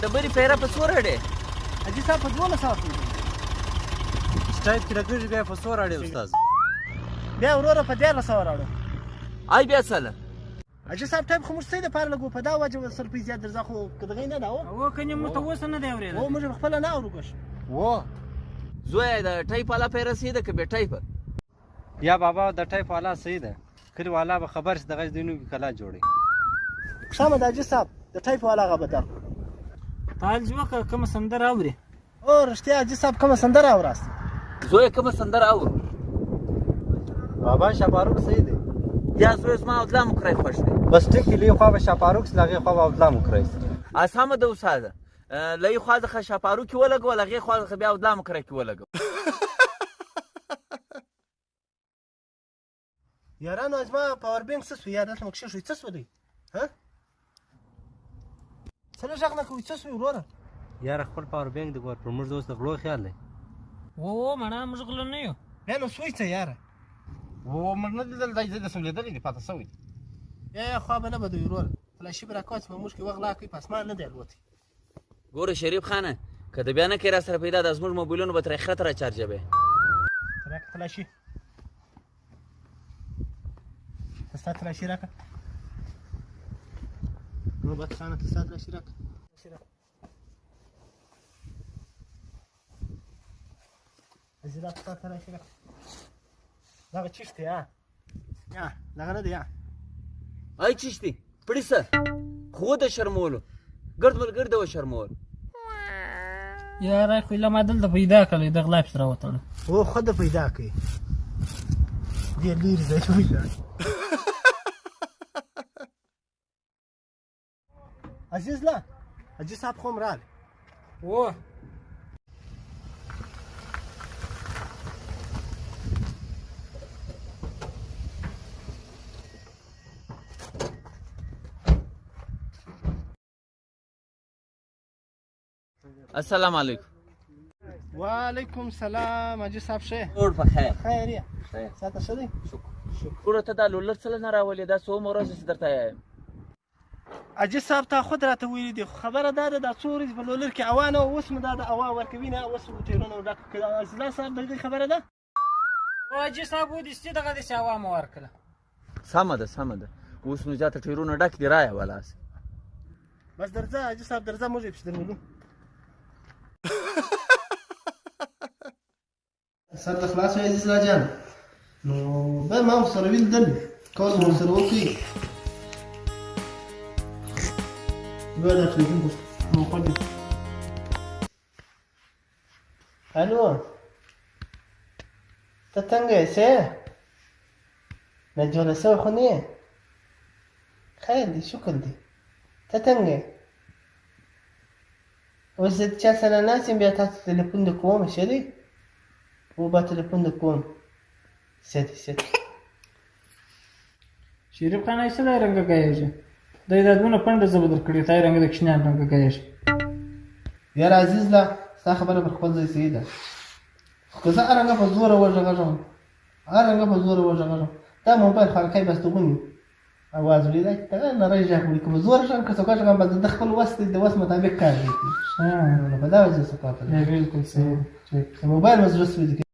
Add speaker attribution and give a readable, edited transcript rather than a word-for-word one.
Speaker 1: ډبرې پیره په څو راړې؟
Speaker 2: حاجي صاحب په 1200
Speaker 3: سټایپ کې راګرځي بیا په څو راړې استاد؟
Speaker 2: بیا وروره په 1300 راړو.
Speaker 1: آی بیا څله؟
Speaker 2: حاجي صاحب ټایپ خو موږ څه دپاره لګو په دا وجه سل پیسې زیات درځه خو که دغې نه ده
Speaker 4: او که موږ ته اوس نه دی اورېدلی
Speaker 2: او موږ خپله نه اورو ګوش
Speaker 1: زویه د ټایپ والا پیره صحیح ده که بې ټایپه؟
Speaker 3: یا بابا د ټایپ والا صحیح ده، کلي والا به خبر شي دغه دینو کې کلا جوړي.
Speaker 2: سمه ده حاجي صاحب د ټایپ والا هغه به درکړو.
Speaker 4: طالب وکړه کومه سندره اورې؟
Speaker 2: او رښتیا حاجي صاحب کومه سندره اوراست؟
Speaker 1: زویه کومه سندره اورو؟
Speaker 3: بابا شاپاروک صحیح دی.
Speaker 1: یا زویه زما اودلا مکری خوښ دی.
Speaker 3: بس ټیک لی خوا به شاپاروک لاغې خوا به اودلا مکری
Speaker 1: سمه ده استاده، له یې خوا څخه شاپاروکي ولګول هغې خوا څخه بیا اودلا مکرکي ولګول.
Speaker 2: یارانو زما پاور بینک څه سو؟ یا دلته مو کښېښوئ څه سو دی؟ څه نه غږ نه کوئ څه سوی وروره؟
Speaker 3: یاره خپل پاور بینک دی ګور پر موږ اوس د غلو خیال دی.
Speaker 4: مړه موږ غله نه یو.
Speaker 2: بیا نو سوی څه یاره؟
Speaker 5: موږ نه لیدل دا زه داسې لیدلی دی پاته سوی دی.
Speaker 2: یا خوا به نه بدوي وروره، فلاشي به راکوه چې په موږ کې وغلا کوي په اسمان نه دی الوتی.
Speaker 1: ګوره شریف خانه که د بیا نه کې را سره پیدا ده زموږ موبایلونه به تر اخرت را چارجوې.
Speaker 2: راکړه فلاشي، ته ستا فلاشي راکړه. نوبت خانه ته ستا فلاشي راکړه. زیرا ته ستا فلاشي راکړه. دغه چیش دی یا دغه نه دی یا
Speaker 1: آی چیشتی پړي څه خو د شرمولو ګرد ملګرد وشرمول.
Speaker 4: یاره خو ایله ما دلته پیدا کړی د غلا پسې راوتړه.
Speaker 2: او خود پیدا کړي ډېر لرې ځای وشه. عزیز لا حاجي صاحب خو هم راغلی.
Speaker 1: السلام علیکم.
Speaker 2: وعلیکم سلام حاجي صاحب ښه
Speaker 1: ټول په خیر.
Speaker 2: خیر یې ساته ښه دی؟
Speaker 1: ګوره ته دا لولر څه نه راولې دا څه ومه ورځې چې درته وایم.
Speaker 2: حاجي صاحب تا خود راته ویلي دي خو خبره دا ده دا څو ورځې په لولر کې هوا نه وه اوس مو دا د هوا ورکوي نه اوس مو ټیرونه ډک کړي. عزیزلا صاحب د دې خبره ده؟
Speaker 4: حاجي صاحب ودېستي دغه داسې هوا مو ورکړه.
Speaker 1: سمه ده سمه ده اوس نو زیاته ټیرونه ډک دي رایه ولاس.
Speaker 2: بس درځه حاجي صاحب درځه موږ یې پسې درولو. سر د خلاص وي عزیزلا جان نو به ما ورسره ولیدل کول مو ورسره وکړي. بیا دا تلیفون مو خوړ دی. الو ته څنګه یې ښه؟ نجوړه شوی خو نه یې؟ خیر دی شکر دی. ته څنګه یې؟ اوس زه چا سره ناست یم بیا تاسو تلیفون در کوم ښه دی؟ او با تلیفون در کوم ښه دی ښه دی.
Speaker 4: شریف خان ایسه دا رنګه ګایږي دی دا دونه پنډه زه به در کړې تا یې رنګه د کوچنیان رنګه ګایږي.
Speaker 2: یاره عزیز لا ستا خبره پر خپل ځای صحیح ده خو که زه هر رنګه په زوره وغږېږم هر رنګه په زوره وغږېږم دا موبایل خلقی بس دغونې اواز ولیده چې دغه نری غږ وړي که په زوره شم که څه وغږېږم بس د خپل وس دی د وس مطابق کار دی نو په دا وجه څه پاته ده.
Speaker 4: بالکل صحیح.
Speaker 2: د موبایل مې زړه سوي دي